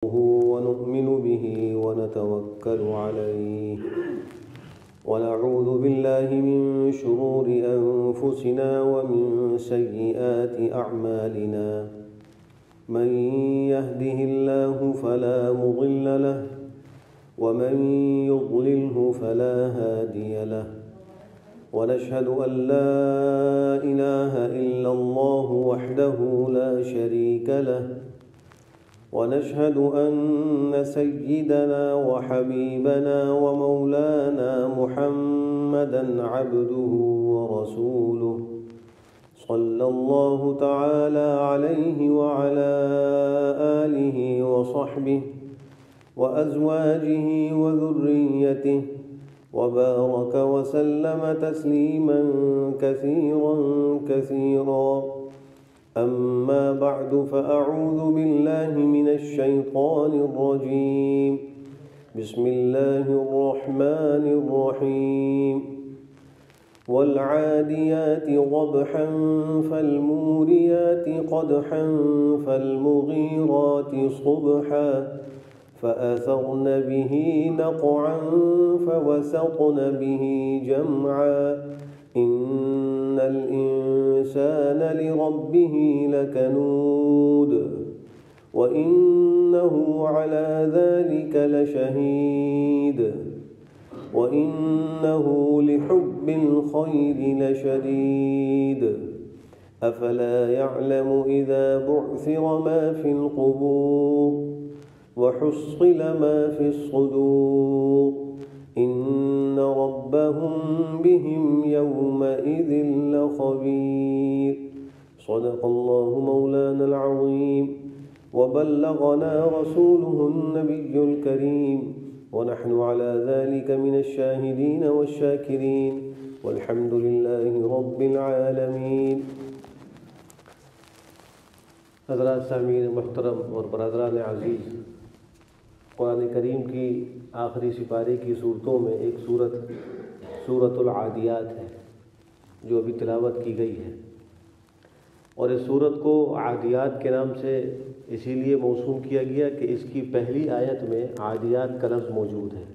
ونؤمن به ونتوكل عليه ونعوذ بالله من شرور أنفسنا ومن سيئات أعمالنا من يهده الله فلا مضل له ومن يضلله فلا هادي له ونشهد أن لا إله إلا الله وحده لا شريك له ونشهد أن سيدنا وحبيبنا ومولانا محمدًا عبده ورسوله صلى الله تعالى عليه وعلى آله وصحبه وأزواجه وذريته وبارك وسلم تسليمًا كثيرًا كثيرًا. أما بعد فأعوذ بالله من الشيطان الرجيم. بسم الله الرحمن الرحيم. والعاديات ضبحا فالموريات قدحا فالمغيرات صبحا فأثرن به نقعا فوسطن به جمعا إن الإنسان لربه لكنود وإنه على ذلك لشهيد وإنه لحب الخير لشديد أفلا يعلم إذا بعثر ما في القبور وحصل ما في الصدور إن ربهم بهم يومئذ لخبير. صدق الله مولانا العظيم وبلغنا رسوله النبي الكريم ونحن على ذلك من الشاهدين والشاكرين والحمد لله رب العالمين. حضرات سامعین محترم اور برادران عزیز، قرآن کریم کی آخری سپارے کی صورتوں میں ایک سورۃ العادیات ہے جو ابھی تلاوت کی گئی ہے، اور اس سورت کو عادیات کے نام سے اسی لیے موسوم کیا گیا کہ اس کی پہلی آیت میں عادیات کا لفظ موجود ہے،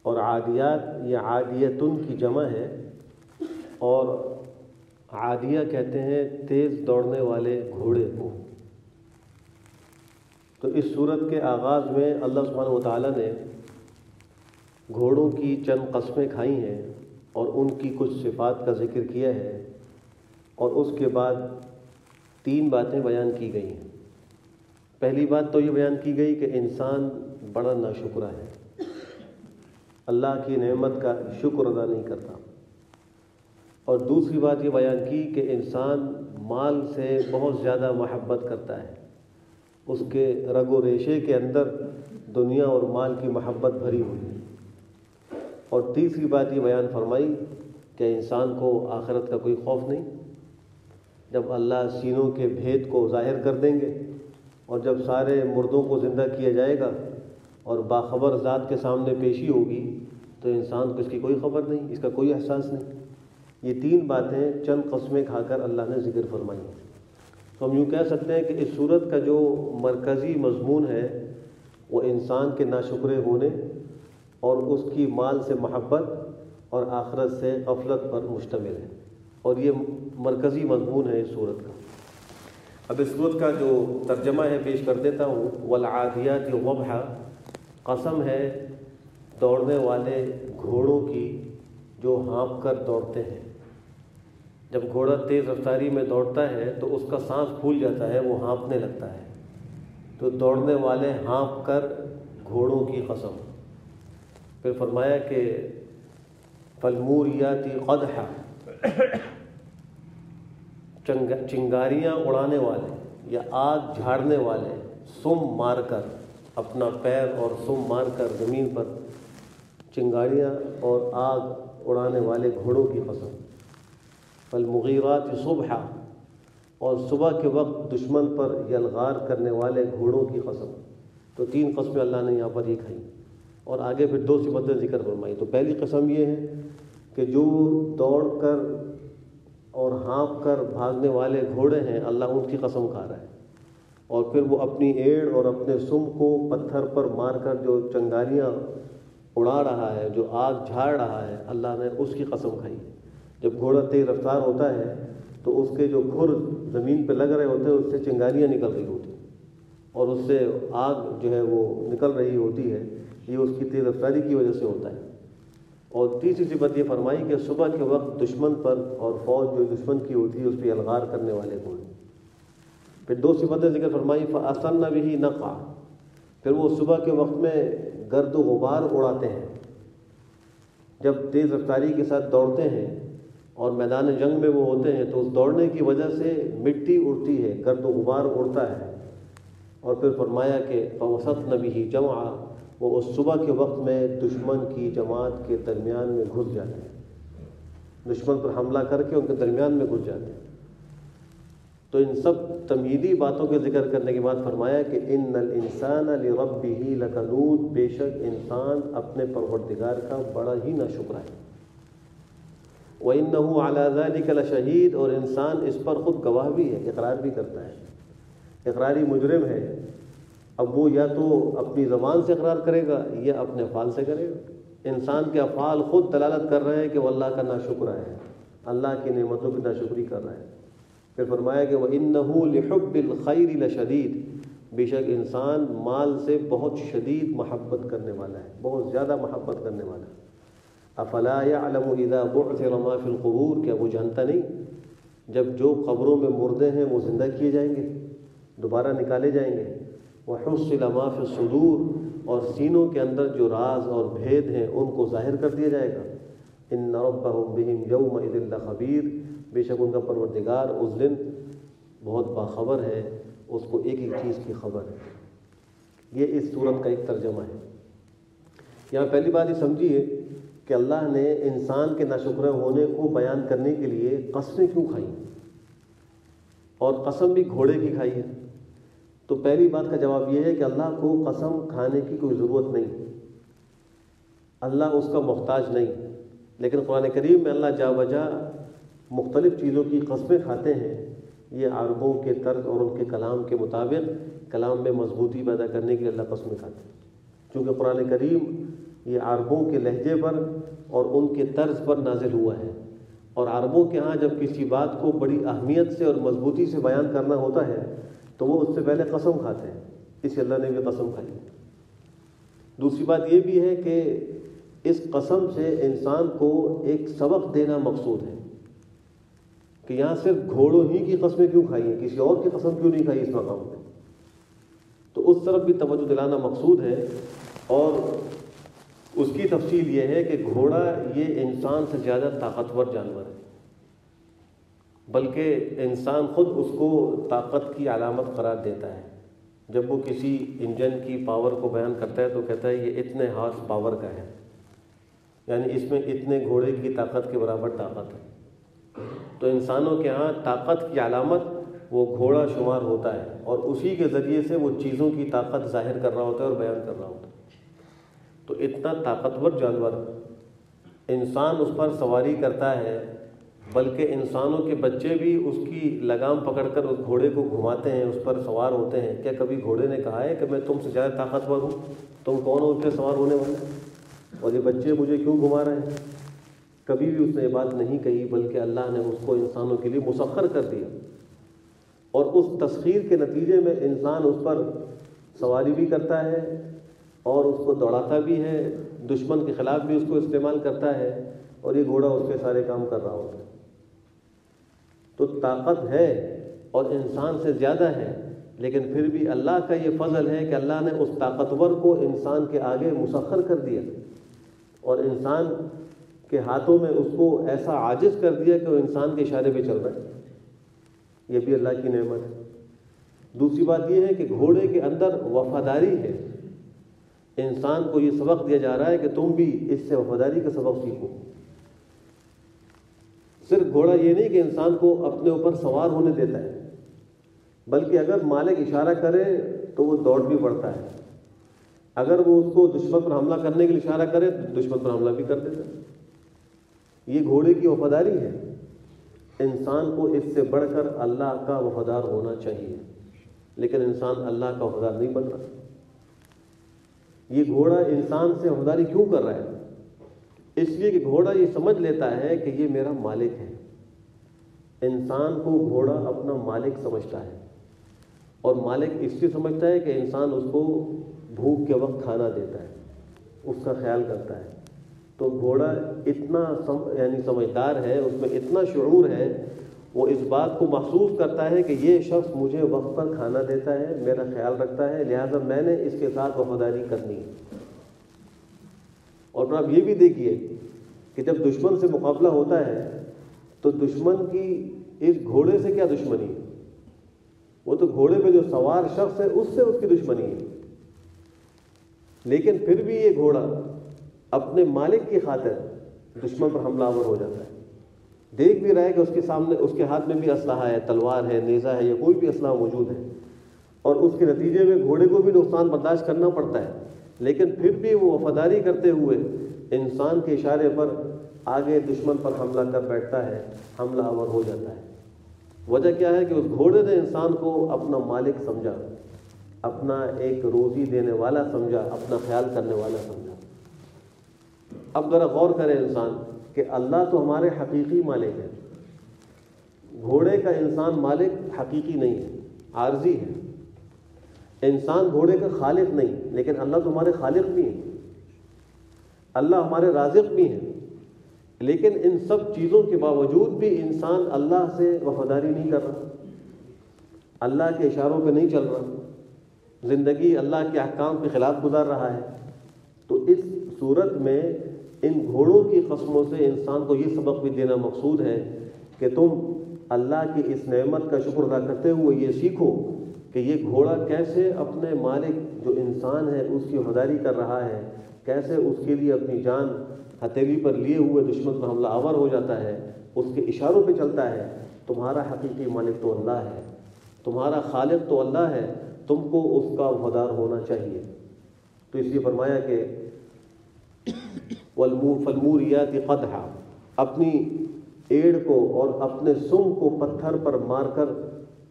اور عادیات یا عادیتن کی جمع ہے، اور عادیہ کہتے ہیں تیز دوڑنے والے گھوڑے کو۔ تو اس صورت کے آغاز میں اللہ سبحانہ وتعالیٰ نے گھوڑوں کی چند قسمیں کھائی ہیں اور ان کی کچھ صفات کا ذکر کیا ہے، اور اس کے بعد 3 باتیں بیان کی گئی ہیں۔ پہلی بات تو یہ بیان کی گئی کہ انسان بڑا ناشکرا ہے، اللہ کی نعمت کا شکر ادا نہیں کرتا، اور دوسری بات یہ بیان کی کہ انسان مال سے بہت زیادہ محبت کرتا ہے، اس کے رگ و ریشے کے اندر دنیا اور مال کی محبت بھری ہوئی ہے، اور تیسری بات یہ بیان فرمائی کہ انسان کو آخرت کا کوئی خوف نہیں۔ جب اللہ سینوں کے بھید کو ظاہر کر دیں گے اور جب سارے مردوں کو زندہ کیا جائے گا اور باخبر ذات کے سامنے پیشی ہوگی تو انسان کو اس کی کوئی خبر نہیں، اس کا کوئی احساس نہیں۔ یہ 3 باتیں چند قسمیں کھا کر اللہ نے ذکر فرمائی ہیں۔ تو ہم یوں کہہ سکتے ہیں کہ اس صورت کا جو مرکزی مضمون ہے وہ انسان کے ناشکرے ہونے اور اس کی مال سے محبت اور آخرت سے غفلت پر مشتمل ہے، اور یہ مرکزی مضمون ہے اس صورت کا۔ اب اس صورت کا جو ترجمہ ہے پیش کر دیتا ہوں۔ والعادیات ضبحا، قسم ہے دوڑنے والے گھوڑوں کی جو ہانپ کر دوڑتے ہیں۔ جب گھوڑا تیز رفتاری میں دوڑتا ہے تو اس کا سانس پھول جاتا ہے، وہ ہانپنے لگتا ہے، تو دوڑنے والے ہانپ کر گھوڑوں کی قسم۔ پھر فرمایا کہ فالموریات قدحا، چنگاریاں اڑانے والے یا آگ جھاڑنے والے، سم مار کر اپنا پیر اور سم مار کر زمین پر چنگاریاں اور آگ اڑانے والے گھوڑوں کی قسم۔ فالمغیرات صبحا، اور صبح کے وقت دشمن پر یلغار کرنے والے گھوڑوں کی قسم۔ تو 3 قسمیں اللہ نے یہاں پر یہ کھائیں، اور آگے پھر 2 صفتیں ذکر فرمائی۔ تو پہلی قسم یہ ہے کہ جو دوڑ کر اور ہانپ کر بھاگنے والے گھوڑے ہیں، اللہ ان کی قسم کھا رہا ہے۔ اور پھر وہ اپنی ایڑ اور اپنے سم کو پتھر پر مار کر جو چنگاریاں اڑا رہا ہے، جو آگ جھاڑ رہا ہے، اللہ نے اس کی قسم کھائی۔ جب گھوڑا تیز رفتار ہوتا ہے تو اس کے جو کھر زمین پہ لگ رہے ہوتے ہیں اس سے چنگاریاں نکل رہی ہوتی ہیں اور اس سے آگ جو ہے وہ نکل رہی ہوتی ہے، یہ اس کی تیز رفتاری کی وجہ سے ہوتا ہے۔ اور تیسری صفت یہ فرمائی کہ صبح کے وقت دشمن پر اور فوج جو دشمن کی ہوتی ہے اس پہ الغار کرنے والے کون ہیں۔ پھر دو صفتیں ذکر فرمائی، فَأَثَرْنَ بِهِ نَقْعًا، پھر وہ صبح کے وقت میں گرد و غبار اڑاتے ہیں۔ جب تیز رفتاری کے ساتھ دوڑتے ہیں اور میدان جنگ میں وہ ہوتے ہیں تو اس دوڑنے کی وجہ سے مٹی اڑتی ہے، گرد و غبار اڑتا ہے۔ اور پھر فرمایا کہ فَوَسَطْنَ بِهِ جَمْعًا، وہ اس صبح کے وقت میں دشمن کی جماعت کے درمیان میں گھس جاتے ہیں، دشمن پر حملہ کر کے ان کے درمیان میں گھس جاتے ہیں۔ تو ان سب تمہیدی باتوں کے ذکر کرنے کے بعد فرمایا کہ ان الانسان لربہ لکنود، بے شک انسان اپنے پروردگار کا بڑا ہی ناشکر ہے۔ وَإِنَّهُ عَلَى ذَلِكَ لَشَهِيدٌ، اور انسان اس پر خود گواہ بھی ہے، اقرار بھی کرتا ہے، اقراری مجرم ہے۔ اب وہ یا تو اپنی زبان سے اقرار کرے گا یا اپنے افعال سے کرے گا۔ انسان کے افعال خود دلالت کر رہے ہیں کہ وہ اللہ کا ناشکر ہے، اللہ کی نعمتوں کی ناشکری کر رہا ہے۔ پھر فرمایا کہ وَإِنَّهُ لِحُبِّ الْخَيْرِ لَشَدِيدٌ، بے شک انسان مال سے بہت شدید محبت کرنے والا ہے، بہت زیادہ محبت کرنے والا ہے۔ افلا يعلم اذا بعثر ما في القبور، کیا وہ جانتا نہیں جب جو قبروں میں مردے ہیں وہ زندہ کیے جائیں گے، دوبارہ نکالے جائیں گے۔ وحصل ما في الصدور، اور سینوں کے اندر جو راز اور بھید ہیں ان کو ظاہر کر دیا جائے گا۔ ان ربهم بهم يومئذ لخبیر، بے شک ان کا پروردگار اس دن بہت باخبر ہے، اس کو ایک ایک چیز کی خبر ہے۔ یہ اس صورت کا ایک ترجمہ ہے۔ یہاں پہلی بات یہ سمجھیے کہ اللہ نے انسان کے ناشکر ہونے کو بیان کرنے کے لیے قسمیں کیوں کھائیں، اور قسم بھی گھوڑے کی کھائی ہے۔ تو پہلی بات کا جواب یہ ہے کہ اللہ کو قسم کھانے کی کوئی ضرورت نہیں، اللہ اس کا محتاج نہیں، لیکن قرآن کریم میں اللہ جا بجا مختلف چیزوں کی قسمیں کھاتے ہیں۔ یہ عربوں کے طرز اور ان کے کلام کے مطابق کلام میں مضبوطی پیدا کرنے کے لیے اللہ قسمیں کھاتے ہیں، چونکہ قرآن کریم یہ عربوں کے لہجے پر اور ان کے طرز پر نازل ہوا ہے، اور عربوں کے ہاں جب کسی بات کو بڑی اہمیت سے اور مضبوطی سے بیان کرنا ہوتا ہے تو وہ اس سے پہلے قسم کھاتے ہیں، اس لیے اللہ نے بھی قسم کھائی۔ دوسری بات یہ بھی ہے کہ اس قسم سے انسان کو ایک سبق دینا مقصود ہے کہ یہاں صرف گھوڑوں ہی کی قسمیں کیوں کھائی ہیں، کسی اور کی قسم کیوں نہیں کھائی اس مقام پہ، تو اس طرف بھی توجہ دلانا مقصود ہے۔ اور اس کی تفصیل یہ ہے کہ گھوڑا یہ انسان سے زیادہ طاقتور جانور ہے، بلکہ انسان خود اس کو طاقت کی علامت قرار دیتا ہے۔ جب وہ کسی انجن کی پاور کو بیان کرتا ہے تو کہتا ہے یہ اتنے ہارس پاور کا ہے، یعنی اس میں اتنے گھوڑے کی طاقت کے برابر طاقت ہے۔ تو انسانوں کے ہاں طاقت کی علامت وہ گھوڑا شمار ہوتا ہے، اور اسی کے ذریعے سے وہ چیزوں کی طاقت ظاہر کر رہا ہوتا ہے اور بیان کر رہا ہوتا ہے۔ تو اتنا طاقتور جانور انسان اس پر سواری کرتا ہے، بلکہ انسانوں کے بچے بھی اس کی لگام پکڑ کر اس گھوڑے کو گھماتے ہیں، اس پر سوار ہوتے ہیں۔ کیا کبھی گھوڑے نے کہا ہے کہ میں تم سے زیادہ طاقتور ہوں، تم کون ہو اس پہ سوار ہونے والے، اور یہ بچے مجھے کیوں گھما رہے ہیں؟ کبھی بھی اس نے یہ بات نہیں کہی، بلکہ اللہ نے اس کو انسانوں کے لیے مسخر کر دیا، اور اس تسخیر کے نتیجے میں انسان اس پر سواری بھی کرتا ہے اور اس کو دوڑاتا بھی ہے، دشمن کے خلاف بھی اس کو استعمال کرتا ہے، اور یہ گھوڑا اس کے سارے کام کر رہا ہوتا ہے۔ تو طاقت ہے اور انسان سے زیادہ ہے، لیکن پھر بھی اللہ کا یہ فضل ہے کہ اللہ نے اس طاقتور کو انسان کے آگے مسخر کر دیا، اور انسان کے ہاتھوں میں اس کو ایسا عاجز کر دیا کہ وہ انسان کے اشارے پہ چل رہا ہے۔ یہ بھی اللہ کی نعمت ہے۔ دوسری بات یہ ہے کہ گھوڑے کے اندر وفاداری ہے، انسان کو یہ سبق دیا جا رہا ہے کہ تم بھی اس سے وفاداری کا سبق سیکھو۔ صرف گھوڑا یہ نہیں کہ انسان کو اپنے اوپر سوار ہونے دیتا ہے، بلکہ اگر مالک اشارہ کرے تو وہ دوڑ بھی پڑتا ہے، اگر وہ اس کو دشمن پر حملہ کرنے کے لیے اشارہ کرے تو دشمن پر حملہ بھی کر دیتا ہے۔ یہ گھوڑے کی وفاداری ہے۔ انسان کو اس سے بڑھ کر اللہ کا وفادار ہونا چاہیے، لیکن انسان اللہ کا وفادار نہیں بن رہا۔ یہ گھوڑا انسان سے وفاداری کیوں کر رہا ہے؟ اس لیے کہ گھوڑا یہ سمجھ لیتا ہے کہ یہ میرا مالک ہے۔ انسان کو گھوڑا اپنا مالک سمجھتا ہے، اور مالک اس لیے سمجھتا ہے کہ انسان اس کو بھوک کے وقت کھانا دیتا ہے، اس کا خیال کرتا ہے۔ تو گھوڑا اتنا سمجھدار ہے، اس میں اتنا شعور ہے، وہ اس بات کو محسوس کرتا ہے کہ یہ شخص مجھے وقت پر کھانا دیتا ہے، میرا خیال رکھتا ہے، لہٰذا میں نے اس کے ساتھ وفاداری کرنی ہے۔ اور پھر آپ یہ بھی دیکھیے کہ جب دشمن سے مقابلہ ہوتا ہے تو دشمن کی اس گھوڑے سے کیا دشمنی ہے؟ وہ تو گھوڑے پہ جو سوار شخص ہے اس سے اس کی دشمنی ہے، لیکن پھر بھی یہ گھوڑا اپنے مالک کی خاطر دشمن پر حملہ آور ہو جاتا ہے۔ دیکھ بھی رہا ہے کہ اس کے سامنے، اس کے ہاتھ میں بھی اسلحہ ہے، تلوار ہے، نیزہ ہے، یا کوئی بھی اسلحہ موجود ہے، اور اس کے نتیجے میں گھوڑے کو بھی نقصان برداشت کرنا پڑتا ہے، لیکن پھر بھی وہ وفاداری کرتے ہوئے انسان کے اشارے پر آگے دشمن پر حملہ کر بیٹھتا ہے، حملہ آور ہو جاتا ہے۔ وجہ کیا ہے کہ اس گھوڑے نے انسان کو اپنا مالک سمجھا، اپنا ایک روزی دینے والا سمجھا، اپنا خیال کرنے والا سمجھا۔ اب ذرا غور کرے انسان کہ اللہ تو ہمارے حقیقی مالک ہے، گھوڑے کا انسان مالک حقیقی نہیں ہے، عارضی ہے۔ انسان گھوڑے کا خالق نہیں، لیکن اللہ تو ہمارے خالق بھی ہیں، اللہ ہمارے رازق بھی ہیں، لیکن ان سب چیزوں کے باوجود بھی انسان اللہ سے وفاداری نہیں کر رہا، اللہ کے اشاروں پہ نہیں چل رہا، زندگی اللہ کے احکام کے خلاف گزار رہا ہے۔ تو اس صورت میں ان گھوڑوں کی قسموں سے انسان کو یہ سبق بھی دینا مقصود ہے کہ تم اللہ کی اس نعمت کا شکر ادا کرتے ہوئے یہ سیکھو کہ یہ گھوڑا کیسے اپنے مالک جو انسان ہے اس کی وفاداری کر رہا ہے، کیسے اس کے لیے اپنی جان ہتھیلی پر لیے ہوئے دشمن پر حملہ آور ہو جاتا ہے، اس کے اشاروں پہ چلتا ہے۔ تمہارا حقیقی مالک تو اللہ ہے، تمہارا خالق تو اللہ ہے، تم کو اس کا وفادار ہونا چاہیے۔ تو اس لیے فرمایا کہ فالموریات قدحا، اپنی ایڑ کو اور اپنے سم کو پتھر پر مار کر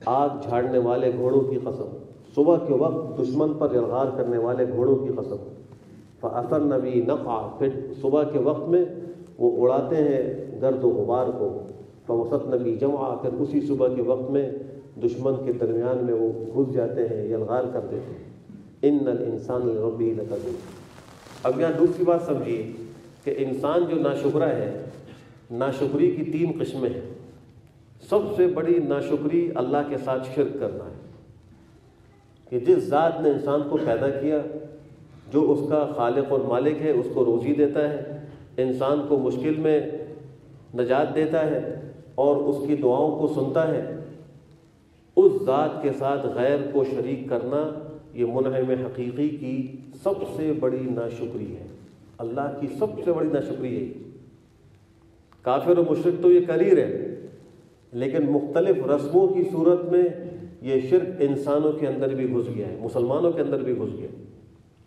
آگ جھاڑنے والے گھوڑوں کی قسم، صبح کے وقت دشمن پر یلغار کرنے والے گھوڑوں کی قسم۔ فَأَثَرْنَ بِهِ نَقْعًا، پھر صبح کے وقت میں وہ اڑاتے ہیں گرد و غبار کو۔ فَوَسَطْنَ بِهِ جَمْعًا، پھر اسی صبح کے وقت میں دشمن کے درمیان میں وہ گھس جاتے ہیں، یلغار کر دیتے ہیں۔ إِنَّ الْإِنسَانَ لِرَبِّهِ لَكَنُودٌ۔ اب یہاں دوسری بات سمجھیے کہ انسان جو ناشکرا ہے، ناشکری کی 3 قسمیں ہیں۔ سب سے بڑی ناشکری اللہ کے ساتھ شرک کرنا ہے، کہ جس ذات نے انسان کو پیدا کیا، جو اس کا خالق اور مالک ہے، اس کو روزی دیتا ہے، انسان کو مشکل میں نجات دیتا ہے اور اس کی دعاؤں کو سنتا ہے، اس ذات کے ساتھ غیر کو شریک کرنا یہ منعم حقیقی کی سب سے بڑی ناشکری ہے، اللہ کی سب سے بڑی ناشکری ہے۔ کافر و مشرک تو یہ کر ہی رہے، لیکن مختلف رسموں کی صورت میں یہ شرک انسانوں کے اندر بھی گھس گیا ہے، مسلمانوں کے اندر بھی گھس گیا۔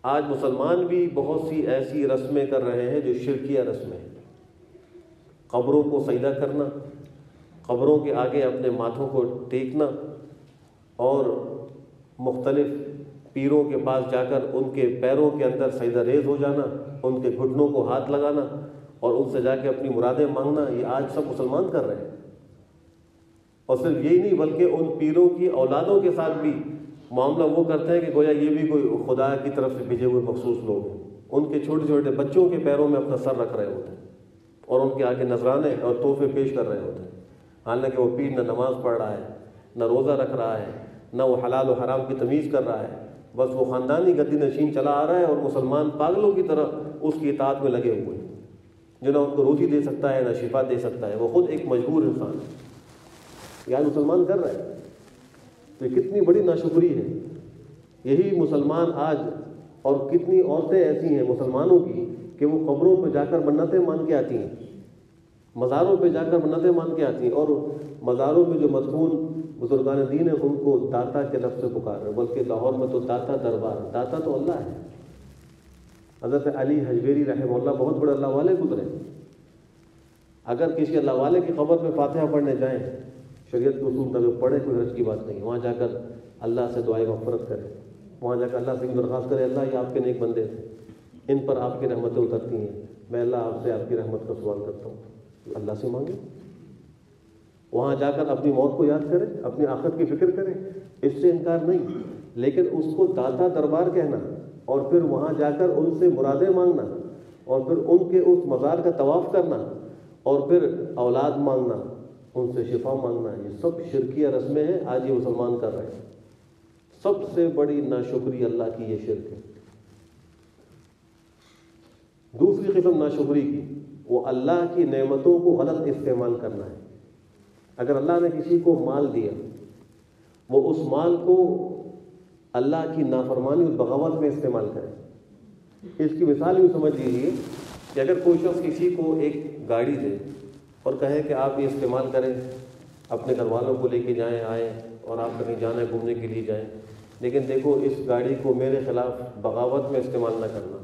آج مسلمان بھی بہت سی ایسی رسمیں کر رہے ہیں جو شرکیہ رسمیں ہیں۔ قبروں کو سجدہ کرنا، قبروں کے آگے اپنے ماتھوں کو ٹیکنا، اور مختلف پیروں کے پاس جا کر ان کے پیروں کے اندر سجدہ ریز ہو جانا، ان کے گھٹنوں کو ہاتھ لگانا اور ان سے جا کے اپنی مرادیں مانگنا، یہ آج سب مسلمان کر رہے ہیں۔ اور صرف یہی نہیں بلکہ ان پیروں کی اولادوں کے ساتھ بھی معاملہ وہ کرتے ہیں کہ گویا یہ بھی کوئی خدا کی طرف سے بھیجے ہوئے مخصوص لوگ ہیں۔ ان کے چھوٹے چھوٹے بچوں کے پیروں میں اپنا سر رکھ رہے ہوتے ہیں اور ان کے آگے نذرانے اور تحفے پیش کر رہے ہوتے ہیں، حالانکہ وہ پیر نہ نماز پڑھ رہا ہے، نہ روزہ رکھ رہا ہے، نہ وہ حلال و حرام کی تمیز کر رہا ہے، بس وہ خاندانی گدی نشین چلا آ رہا ہے، اور مسلمان پاگلوں کی طرح اس کی اطاعت میں لگے ہوئے ہیں، جو نہ ان کو روزی دے سکتا ہے، نہ شفا دے سکتا ہے، وہ خود ایک مجبور انسان ہے۔ یہ آج مسلمان کر رہے ہیں، تو یہ کتنی بڑی ناشکری ہے۔ یہی مسلمان آج، اور کتنی عورتیں ایسی ہیں مسلمانوں کی کہ وہ قبروں پہ جا کر منتیں مان کے آتی ہیں، مزاروں پہ جا کر منتیں مان کے آتی ہیں، اور مزاروں میں جو مدفون بزرگان دین ہیں ان کو داتا کے لفظ سے پکار رہے ہیں، بلکہ لاہور میں تو داتا دربار، داتا تو اللہ ہے۔ حضرت علی حجویری رحمہ اللہ بہت بڑے اللہ والے گزرے، اگر کسی اللہ والے کی قبر پہ فاتحہ پڑھنے جائیں، شریعت کے اصول تک پڑھے، کوئی حرج کی بات نہیں، وہاں جا کر اللہ سے دعائے مغفرت کرے، وہاں جا کر اللہ سے درخواست کرے اللہ یہ آپ کے نیک بندے تھے، ان پر آپ کی رحمتیں اترتی ہیں، میں اللہ آپ سے آپ کی رحمت کا سوال کرتا ہوں، اللہ سے مانگے۔ وہاں جا کر اپنی موت کو یاد کرے، اپنی آخرت کی فکر کرے، اس سے انکار نہیں، لیکن اس کو داتا دربار کہنا اور پھر وہاں جا کر ان سے مرادیں مانگنا اور پھر ان کے اس مزار کا طواف کرنا اور پھر اولاد مانگنا، ان سے شفا مانگنا، یہ سب شرکیہ رسمیں ہیں، آج یہ مسلمان کر رہے ہیں۔ سب سے بڑی ناشکری اللہ کی یہ شرک ہے۔ دوسری قسم ناشکری کی، وہ اللہ کی نعمتوں کو غلط استعمال کرنا ہے۔ اگر اللہ نے کسی کو مال دیا، وہ اس مال کو اللہ کی نافرمانی اور بغاوت میں استعمال کرے۔ اس کی مثال بھی سمجھ لیجیے کہ اگر کوئی شخص کسی کو ایک گاڑی دے اور کہے کہ آپ یہ استعمال کریں، اپنے گھر والوں کو لے کے جائیں آئیں اور آپ کہیں جانا ہے گھومنے کے لیے جائیں، لیکن دیکھو اس گاڑی کو میرے خلاف بغاوت میں استعمال نہ کرنا،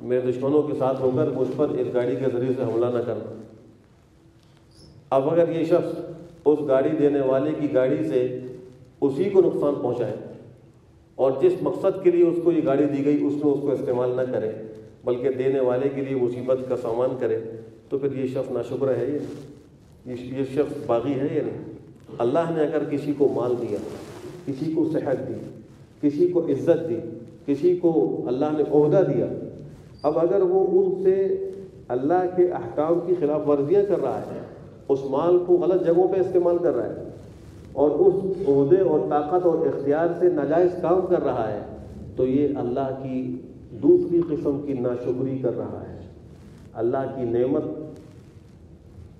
میرے دشمنوں کے ساتھ ہو کر مجھ پر اس گاڑی کے ذریعے سے حملہ نہ کرنا۔ اب اگر یہ شخص اس گاڑی دینے والے کی گاڑی سے اسی کو نقصان پہنچائے اور جس مقصد کے لیے اس کو یہ گاڑی دی گئی اس میں اس کو استعمال نہ کرے بلکہ دینے والے کے لیے مصیبت کا سامان کرے، تو پھر یہ شخص ناشکر ہے یہ شخص باغی ہے یا نہیں؟ اللہ نے اگر کسی کو مال دیا، کسی کو صحت دی، کسی کو عزت دی، کسی کو اللہ نے عہدہ دیا، اب اگر وہ ان سے اللہ کے احکام کی خلاف ورزیاں کر رہا ہے، اس مال کو غلط جگہوں پہ استعمال کر رہا ہے اور اس عہدے اور طاقت اور اختیار سے ناجائز کام کر رہا ہے، تو یہ اللہ کی دوسری قسم کی ناشکری کر رہا ہے۔ اللہ کی نعمت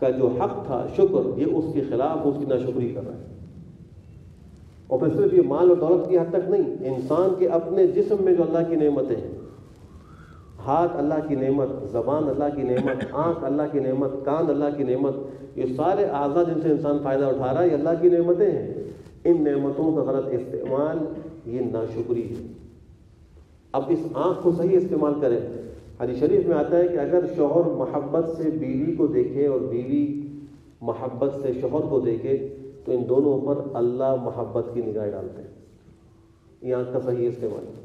کا جو حق تھا شکر، یہ اس کے خلاف اس کی ناشکری کر رہا ہے۔ اور پھر صرف یہ مال اور دولت کی حد تک نہیں، انسان کے اپنے جسم میں جو اللہ کی نعمتیں ہیں، ہاتھ اللہ کی نعمت، زبان اللہ کی نعمت، آنکھ اللہ کی نعمت، کان اللہ کی نعمت، یہ سارے اعضاء جن سے انسان فائدہ اٹھا رہا ہے یہ اللہ کی نعمتیں ہیں۔ ان نعمتوں کا غلط استعمال یہ ناشکری ہے۔ اب اس آنکھ کو صحیح استعمال کریں۔ حدیث شریف میں آتا ہے کہ اگر شوہر محبت سے بیوی کو دیکھے اور بیوی محبت سے شوہر کو دیکھے تو ان دونوں پر اللہ محبت کی نگاہ ڈالتے ہیں۔ یہ آنکھ کا صحیح استعمال ہے۔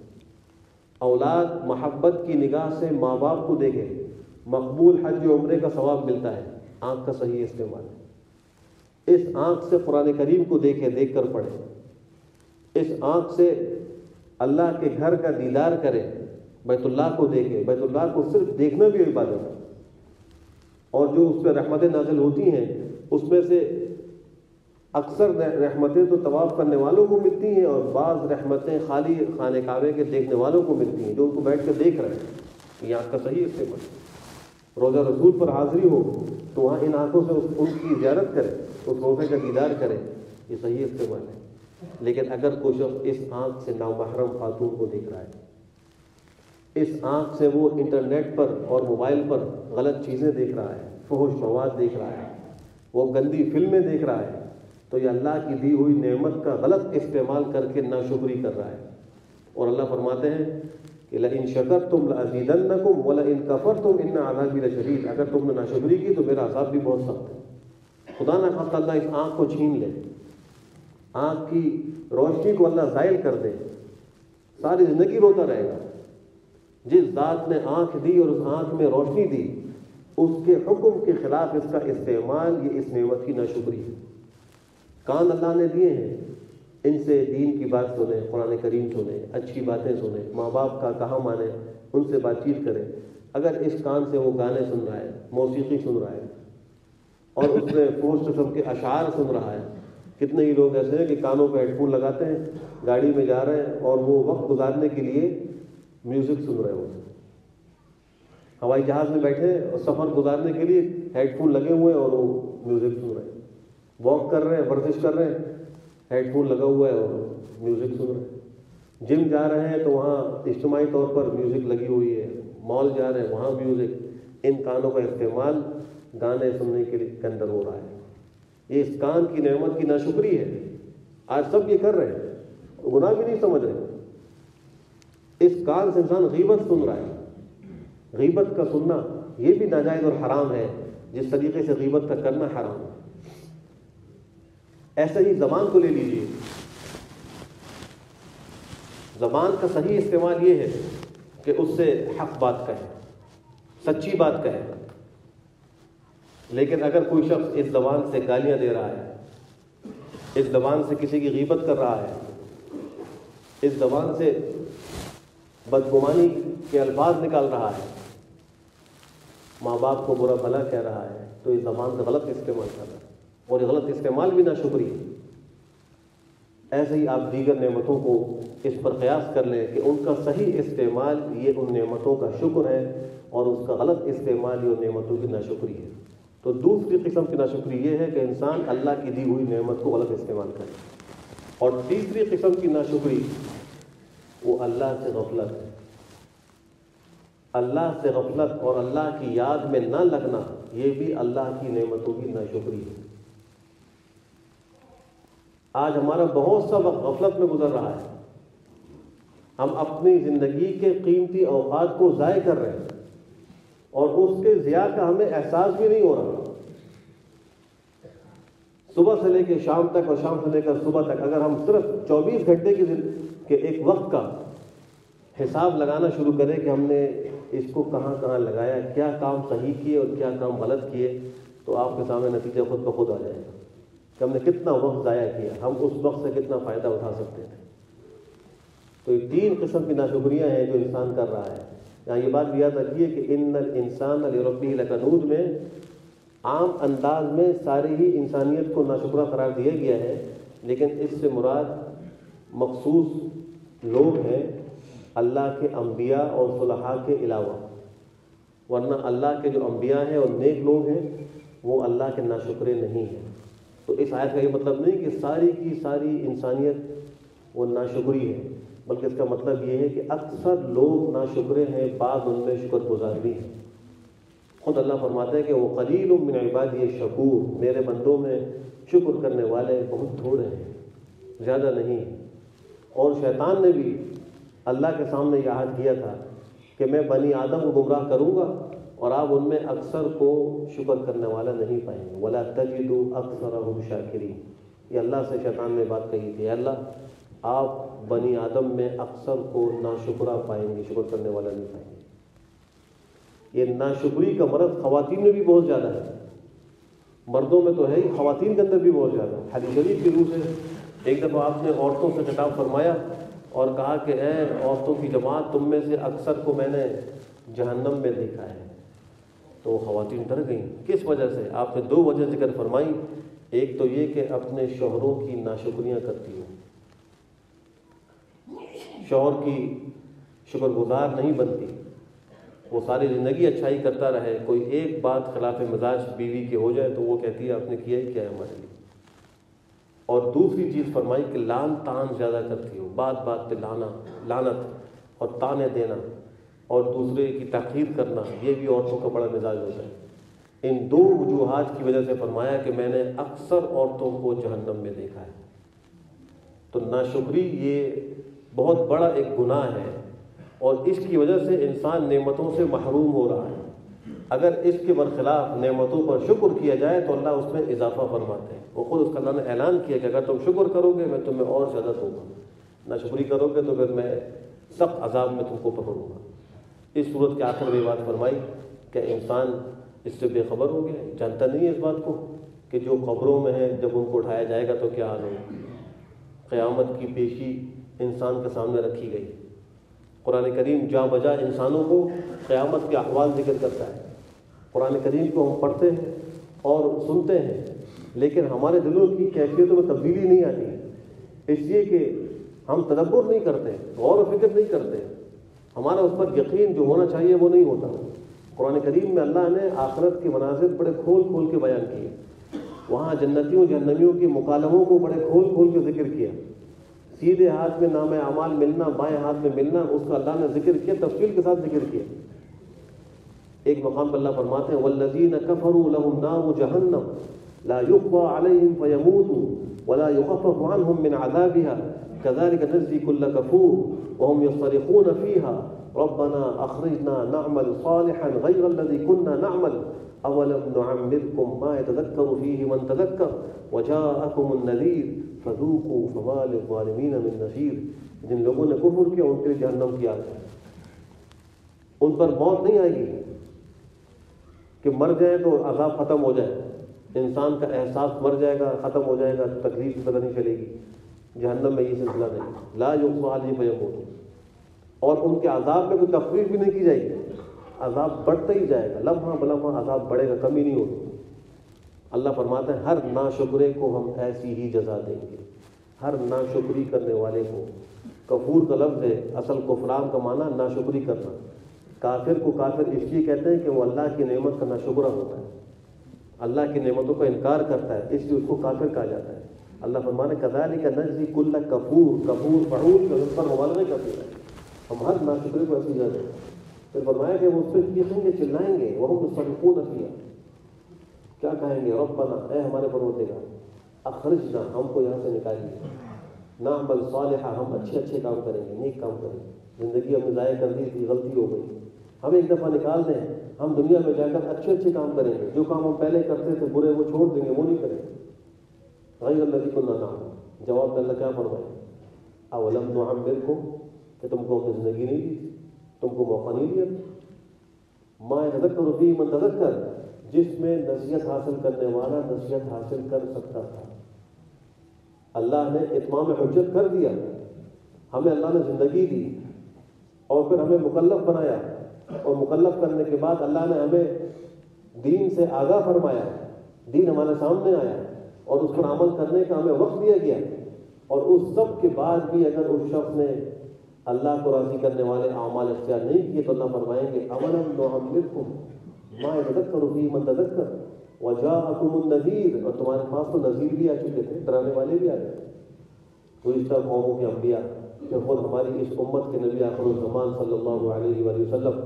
اولاد محبت کی نگاہ سے ماں باپ کو دیکھے، مقبول حج و عمرے کا ثواب ملتا ہے، آنکھ کا صحیح استعمال ہے۔ اس آنکھ سے قرآن کریم کو دیکھے، دیکھ کر پڑھے، اس آنکھ سے اللہ کے گھر کا دیدار کرے، بیت اللہ کو دیکھے، بیت اللہ کو صرف دیکھنا بھی عبادت ہے، اور جو اس پہ رحمتیں نازل ہوتی ہیں اس میں سے اکثر رحمتیں تو طواف کرنے والوں کو ملتی ہیں اور بعض رحمتیں خالی خانہ کعبے کے دیکھنے والوں کو ملتی ہیں جو ان کو بیٹھ کر دیکھ رہے ہیں۔ یہ آنکھ کا صحیح استعمال ہے۔ روضہ رسول پر حاضری ہو تو وہاں ان آنکھوں سے ان کی زیارت کرے، اس روضے کا دیدار کرے، یہ صحیح استعمال ہے۔ لیکن اگر کوئی شخص اس آنکھ سے نامحرم خاتون کو دیکھ رہا ہے، اس آنکھ سے وہ انٹرنیٹ پر اور موبائل پر غلط چیزیں دیکھ رہا ہے، فحش مواد دیکھ رہا ہے، وہ گندی فلمیں دیکھ رہا ہے، تو یہ اللہ کی دی ہوئی نعمت کا غلط استعمال کر کے ناشکری کر رہا ہے۔ اور اللہ فرماتے ہیں کہ لئن شکرتم لازیدنکم ولئن کفرتم ان عذابی لشدید، اگر تم نے ناشکری کی تو میرا عذاب بھی بہت سخت ہے۔ خدا نہ خواستہ اللہ اس آنکھ کو چھین لے، آنکھ کی روشنی کو اللہ زائل کر دے، ساری زندگی روتا رہے گا۔ جس ذات نے آنکھ دی اور اس آنکھ میں روشنی دی، اس کے حکم کے خلاف اس کا استعمال یہ اس نعمت کی ناشکری ہے۔ کان اللہ نے دیے ہیں، ان سے دین کی بات سنیں، قرآن کریم سنیں، اچھی باتیں سنیں، ماں باپ کا کہا مانیں، ان سے بات چیت کریں۔ اگر اس کان سے وہ گانے سن رہا ہے، موسیقی سن رہا ہے اور اس میں فحش قسم کے اشعار سن رہا ہے، کتنے ہی لوگ ایسے ہیں کہ کانوں پہ ہیڈ فون لگاتے ہیں، گاڑی میں جا رہے ہیں اور وہ وقت گزارنے کے لیے میوزک سن رہے ہوتے ہیں، ہوائی جہاز میں بیٹھے اور سفر گزارنے کے لیے ہیڈ فون لگے ہوئے ہیں اور وہ میوزک سن رہے ہیں، واک کر رہے ہیں، ورزش کر رہے ہیں، ہیڈ فون لگا ہوا ہے اور میوزک سن رہے ہیں، جم جا رہے ہیں تو وہاں اجتماعی طور پر میوزک لگی ہوئی ہے، مال جا رہے ہیں وہاں میوزک۔ ان کانوں کا استعمال گانے سننے کے اندر ہو رہا ہے۔ یہ اس کان کی نعمت کی ناشکری ہے۔ آج سب یہ کر رہے ہیں، گناہ بھی نہیں سمجھ رہے۔ اس کان سے انسان غیبت سن رہا ہے، غیبت کا سننا یہ بھی ناجائز اور حرام ہے، جس طریقے سے غیبت کا کرنا حرام ہے۔ ایسے ہی زبان کو لے لیجیے، زبان کا صحیح استعمال یہ ہے کہ اس سے حق بات کہے، سچی بات کہے، لیکن اگر کوئی شخص اس زبان سے گالیاں دے رہا ہے، اس زبان سے کسی کی غیبت کر رہا ہے، اس زبان سے بدگمانی کے الفاظ نکال رہا ہے، ماں باپ کو برا بھلا کہہ رہا ہے، تو اس زبان کا غلط استعمال کر رہا ہے، اور یہ غلط استعمال بھی ناشکری ہے۔ ایسے ہی آپ دیگر نعمتوں کو اس پر قیاس کر لیں کہ ان کا صحیح استعمال یہ ان نعمتوں کا شکر ہے، اور اس کا غلط استعمال یہ ان نعمتوں کی ناشکری ہے۔ تو دوسری قسم کی ناشکری یہ ہے کہ انسان اللہ کی دی ہوئی نعمت کو غلط استعمال کرے، اور تیسری قسم کی ناشکری وہ اللہ سے غفلت ہے۔ اللہ سے غفلت اور اللہ کی یاد میں نہ لگنا، یہ بھی اللہ کی نعمتوں کی ناشکری ہے۔ آج ہمارا بہت سا وقت غفلت میں گزر رہا ہے، ہم اپنی زندگی کے قیمتی اوقات کو ضائع کر رہے ہیں، اور اس کے ضیاع کا ہمیں احساس بھی نہیں ہو رہا۔ صبح سے لے کے شام تک اور شام سے لے کر صبح تک اگر ہم صرف 24 گھنٹے کے ایک وقت کا حساب لگانا شروع کریں کہ ہم نے اس کو کہاں کہاں لگایا، کیا کام صحیح کیے اور کیا کام غلط کیے، تو آپ کے سامنے نتیجہ خود بخود آ جائے گا کہ ہم نے کتنا وقت ضائع کیا، ہم اس وقت سے کتنا فائدہ اٹھا سکتے تھے۔ تو یہ 3 قسم کی ناشکریاں ہیں جو انسان کر رہا ہے۔ یہاں یہ بات بھی یاد رکھیے کہ ان الانسان لربہ لکنود میں عام انداز میں ساری ہی انسانیت کو ناشکرہ قرار دیا گیا ہے، لیکن اس سے مراد مخصوص لوگ ہیں اللہ کے انبیاء اور صلحاء کے علاوہ، ورنہ اللہ کے جو انبیاء ہیں اور نیک لوگ ہیں وہ اللہ کے ناشکرے نہیں ہیں۔ تو اس آیت کا یہ مطلب نہیں کہ ساری کی ساری انسانیت وہ ناشکری ہے، بلکہ اس کا مطلب یہ ہے کہ اکثر لوگ ناشکرے ہیں، بعض ان میں شکر گزار بھی ہیں۔ خود اللہ فرماتے ہیں کہ وہ قلیل من عبادی الشکور، میرے بندوں میں شکر کرنے والے بہت تھوڑے ہیں، زیادہ نہیں۔ اور شیطان نے بھی اللہ کے سامنے یہ عہد کیا تھا کہ میں بنی آدم کو گمراہ کروں گا اور آپ ان میں اکثر کو شکر کرنے والا نہیں پائیں گے۔ وَلَا تَجِدُ أَكْثَرَهُمْ شَاكِرِينَ، یہ اللہ سے شیطان نے بات کہی تھی، اللہ آپ بنی آدم میں اکثر کو ناشکرہ پائیں گے، شکر کرنے والا نہیں پائیں گے۔ یہ ناشکری کا مرض خواتین میں بھی بہت زیادہ ہے، مردوں میں تو ہے ہی، خواتین کے اندر بھی بہت زیادہ ہے۔ حدیث شریف کی روح سے ایک دفعہ آپ نے عورتوں سے خطاب فرمایا اور کہا کہ اے عورتوں کی جماعت، تم میں سے اکثر کو میں نے جہنم میں دیکھا ہے۔ تو خواتین ڈر گئیں، کس وجہ سے؟ آپ نے 2 وجہ ذکر فرمائی، ایک تو یہ کہ اپنے شوہروں کی ناشکریاں کرتی ہوں، شوہر کی شکر گزار نہیں بنتی، وہ ساری زندگی اچھائی کرتا رہے، کوئی ایک بات خلاف مزاج بیوی کے ہو جائے تو وہ کہتی ہے آپ نے کیا ہی کیا ہے ہمارے لیے۔ اور دوسری چیز فرمائی کہ لعن طعن زیادہ کرتی ہو، بات بات پہ لعنت اور طعنے دینا اور دوسرے کی تحقیر کرنا، یہ بھی عورتوں کا بڑا مزاج ہوتا ہے۔ ان 2 وجوہات کی وجہ سے فرمایا کہ میں نے اکثر عورتوں کو جہنم میں دیکھا ہے۔ تو ناشکری یہ بہت بڑا ایک گناہ ہے، اور اس کی وجہ سے انسان نعمتوں سے محروم ہو رہا ہے۔ اگر اس کے برخلاف نعمتوں پر شکر کیا جائے تو اللہ اس میں اضافہ فرماتے ہیں۔ وہ خود اس کا اللہ نے اعلان کیا کہ اگر تم شکر کرو گے میں تمہیں اور زیادہ دوں گا، ناشکری کرو گے تو پھر میں سخت عذاب میں تم کو پکڑوں گا۔ اس صورت کے آخر میں یہ بات فرمائی کہ انسان اس سے بے خبر ہو گیا، جانتا نہیں ہے اس بات کو کہ جو قبروں میں ہے جب ان کو اٹھایا جائے گا تو کیا حال ہوگا۔ قیامت کی پیشی انسان کے سامنے رکھی گئی۔ قرآن کریم جا بجا انسانوں کو قیامت کے احوال ذکر کرتا ہے۔ قرآن کریم کو ہم پڑھتے ہیں اور سنتے ہیں، لیکن ہمارے دلوں کی کیفیتوں میں تبدیلی نہیں آتی، اس لیے کہ ہم تدبر نہیں کرتے، غور و فکر نہیں کرتے، ہمارا اس پر یقین جو ہونا چاہیے وہ نہیں ہوتا۔ قرآن کریم میں اللہ نے آخرت کے مناظر بڑے کھول کھول کے بیان کیے، وہاں جنتیوں جہنمیوں کے مکالموں کو بڑے کھول کھول کے ذکر کیا، سیدھے ہاتھ میں نام اعمال ملنا، بائیں ہاتھ میں ملنا، اس کا اللہ نے ذکر کیا، تفصیل کے ساتھ ذکر کیا۔ ایک مقام پر اللہ فرماتے ہیں وَالَّذِينَ كَفَرُوا لَهُمْ نَارُ جَهَنَّمَ لَا يُقْضَىٰ عَلَيْهِمْ فَيَمُوتُوا وَلَا يُخَفَّفُ عَنْهُمْ مِنْ عَذَابِهَا كَذَٰلِكَ نَجْزِي كُلَّ كَفُورٍ وَهُمْ يَصْطَرِخُونَ فِيهَا رَبَّنَا أَخْرِجْنَا نَعْمَلْ صَالِحًا غَيْرَ الَّذِي كُنَّا نَعْمَلُ أَوَلَمْ نُعَمِّرْكُم مَّا يَتَذَكَّرُ فِيهِ مَن تَذَكَّرَ وَجَاءَكُمُ النَّذِيرُ فَذُوقُوا فَمَا لِلظَّالِمِينَ مِن نَّصِيرٍ۔ جن لوگوں نے کفر کیا ان کے لیے جہنم کی آگ ہے. ان پر موت نہیں آئے گی کہ مر جائے تو عذاب ختم ہو جائے. انسان کا احساس مر جائے گا، ختم ہو جائے گا تو تکلیف کی پتہ نہیں چلے گی. جہنم میں یہ سلسلہ نہیں. لا یقضى علیہ فیموت. اور ان کے عذاب میں کوئی تخفیف بھی نہیں کی جائے گی. عذاب بڑھتا ہی جائے گا، لمحہ بلمحہ عذاب بڑھے گا، کمی نہیں ہوگی. اللہ فرماتا ہے ہر ناشکرے کو ہم ایسی ہی جزا دیں گے. ہر ناشکری کرنے والے کو. کفور کا لفظ ہے، اصل کفران کا معنی ناشکری کرنا. کافر کو کافر اس لیے کہتے ہیں کہ وہ اللہ کی نعمت کا ناشکرہ ہوتا ہے، اللہ کی نعمتوں کا انکار کرتا ہے، اس لیے اس کو کافر کہا جاتا ہے. اللہ فرمانے کذالک نجزی کل کفور. کفور فعول کا پر مبالغہ کرتے ہیں. ہم ہر ناشکرے کو ایسی جزا دیں گے. پھر فرمایا کہ وہ اس پہ چیخیں گے، چلائیں گے. وہ مصرفون فیہا. کیا کہیں گے؟ ربنا، اے ہمارے پروردگار، اخرجنا، ہم کو یہاں سے نکالیے. نعمل صالحا، ہم اچھے کام کریں گے، نیک کام کریں گے. زندگی ہم نے ضائع کر دی تھی، غلطی ہو گئی، ہمیں ایک دفعہ نکال دیں. ہم دنیا میں جا کر اچھے کام کریں گے. جو کام ہم پہلے کرتے تھے برے وہ چھوڑ دیں گے، وہ نہیں کریں گے. غیر الذی کنا نعمل. جواب میں اللہ کیا فرمائے؟ اولم نعمرکم، کہ تم کو ہم نے زندگی نہیں دی تھی، تم کو موقع نہیں دیا. ما یذکر فیہ من تذکر، جس میں نصیحت حاصل کرنے والا نصیحت حاصل کر سکتا تھا. اللہ نے اتمام حجت کر دیا. ہمیں اللہ نے زندگی دی اور پھر ہمیں مکلف بنایا، اور مکلف کرنے کے بعد اللہ نے ہمیں دین سے آگاہ فرمایا. دین ہمارے سامنے آیا اور اس پر عمل کرنے کا ہمیں وقت دیا گیا. اور اس سب کے بعد بھی اگر اس شخص نے اللہ کو راضی کرنے والے اعمال اختیار نہیں کیے تو اللہ فرمائیں گے اولم نعمرکم ما یذکر فیہ من تذکر وجاءکم النذیر. اور تمہارے پاس تو نذیر بھی آ چکے تھے، ڈرانے والے بھی آ گئے. گزشتہ قوموں کے انبیاء کہ خود ہماری اس امت کے نبی آخر الزمان صلی اللہ علیہ وآلہ وسلم،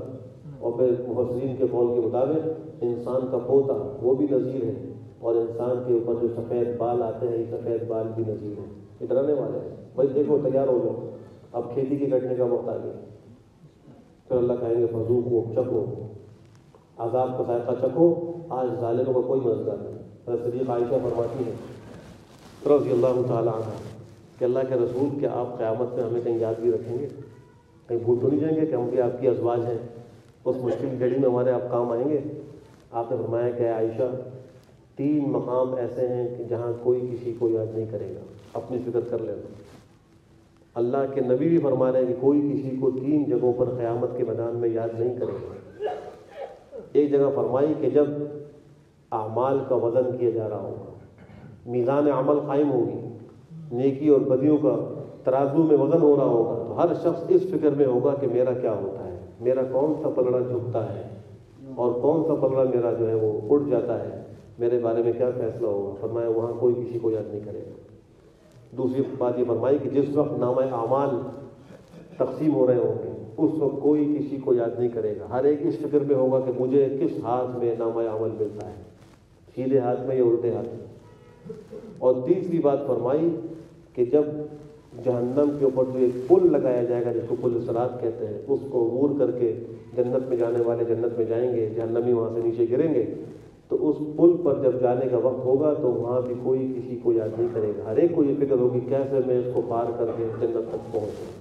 اور پھر مفسرین کے قول کے مطابق انسان کا پوتا وہ بھی نذیر ہے، اور انسان کے اوپر جو سفید بال آتے ہیں یہ سفید بال بھی نذیر ہیں. یہ ڈرانے والے ہیں. بھائی دیکھو تیار ہو جاؤ، اب کھیتی کے کٹنے کا وقت آ گیا. پھر اللہ کہیں گے فذوقوا، چکھو عذاب کا ذائقہ چکھو، آج ظالموں کا کوئی مزہ نہیں. صدیق عائشہ فرماتی ہیں رضی اللہ تعالیٰ عنہ کہ اللہ کے رسول، کیا آپ قیامت میں ہمیں کہیں یاد بھی رکھیں گے؟ کہیں بھول تو نہیں جائیں گے کہ ہم بھی آپ کی ازواج ہیں، اس مشکل گھڑی میں ہمارے آپ کام آئیں گے؟ آپ نے فرمایا کہ عائشہ 3 مقام ایسے ہیں کہ جہاں کوئی کسی کو یاد نہیں کرے گا، اپنی فکر کر لینا. اللہ کے نبی بھی فرما رہے ہیں کہ کوئی کسی کو 3 جگہوں پر قیامت کے میدان میں یاد نہیں کرے گا. ایک جگہ فرمائی کہ جب اعمال کا وزن کیا جا رہا ہوگا، میزان عمل قائم ہوگی، نیکی اور بدیوں کا ترازو میں وزن ہو رہا ہوگا، تو ہر شخص اس فکر میں ہوگا کہ میرا کیا ہوتا ہے، میرا کون سا پلڑا جھکتا ہے اور کون سا پلڑا میرا جو ہے وہ اڑ جاتا ہے، میرے بارے میں کیا فیصلہ ہوگا. فرمایا وہاں کوئی کسی کو یاد نہیں کرے گا. دوسری بات یہ فرمائی کہ جس وقت نامہ اعمال تقسیم ہو رہے ہوں گے اس وقت کوئی کسی کو یاد نہیں کرے گا. ہر ایک اس فکر میں ہوگا کہ مجھے کس ہاتھ میں نامہ عمل ملتا ہے، سیدھے ہاتھ میں یا الٹے ہاتھ میں. اور تیسری بات فرمائی کہ جب جہنم کے اوپر جو ایک پل لگایا جائے گا جس کو پل صراط کہتے ہیں، اس کو عبور کر کے جنت میں جانے والے جنت میں جائیں گے، جہنمی وہاں سے نیچے گریں گے، تو اس پل پر جب جانے کا وقت ہوگا تو وہاں بھی کوئی کسی کو یاد نہیں کرے گا. ہر ایک کو یہ فکر ہوگی کیسے میں اس کو پار کر کے جنت تک پہنچوں.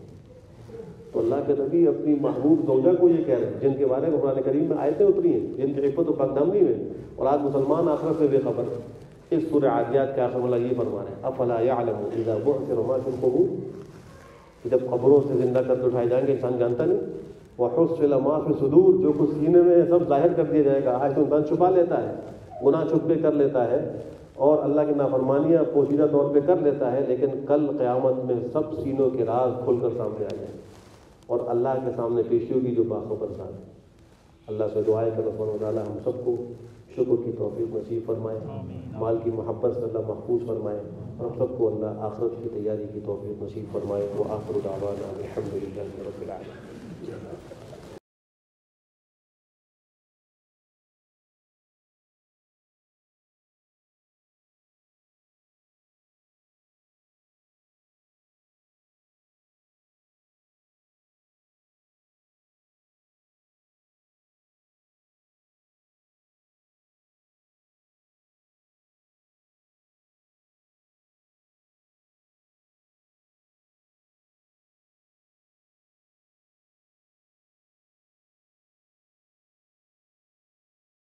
تو اللہ کے نبی اپنی محبوب زوجہ کو یہ کہہ رہے ہیں جن کے بارے میں قرآن کریم میں آیتیں اتری ہیں، جن کی عفت و پاکدامنی میں، اور آج مسلمان آخرت سے بے خبر. اس سورہ عادیات کے آخر میں اللہ یہ فرما رہے ہیں افلا یعلم اذا بعثر ما فی القبور، کہ جب قبروں سے زندہ کر کے اٹھائے جائیں گے انسان جانتا نہیں. وحصل ما فی الصدور، جو کچھ سینے میں ہے سب ظاہر کر دیا جائے گا. آج تو انسان چھپا لیتا ہے، گناہ چھپ کے کر لیتا ہے اور اللہ کی نافرمانیاں پوشیدہ طور پہ کر لیتا ہے، لیکن کل قیامت میں سب سینوں کے راز کھل کر سامنے آ جائیں گے اور اللہ کے سامنے پیشی ہوگی جو باخبر ذات ہے. اللہ سے دعا ہے کہ اللہ سبحانہ وتعالی ہم سب کو شکر کی توفیق نصیب فرمائے، مال کی محبت سے اللہ محفوظ فرمائے، اور ہم سب کو اللہ آخرت کی تیاری کی توفیق نصیب فرمائے. وآخر دعوانا الحمد للہ رب العالمین.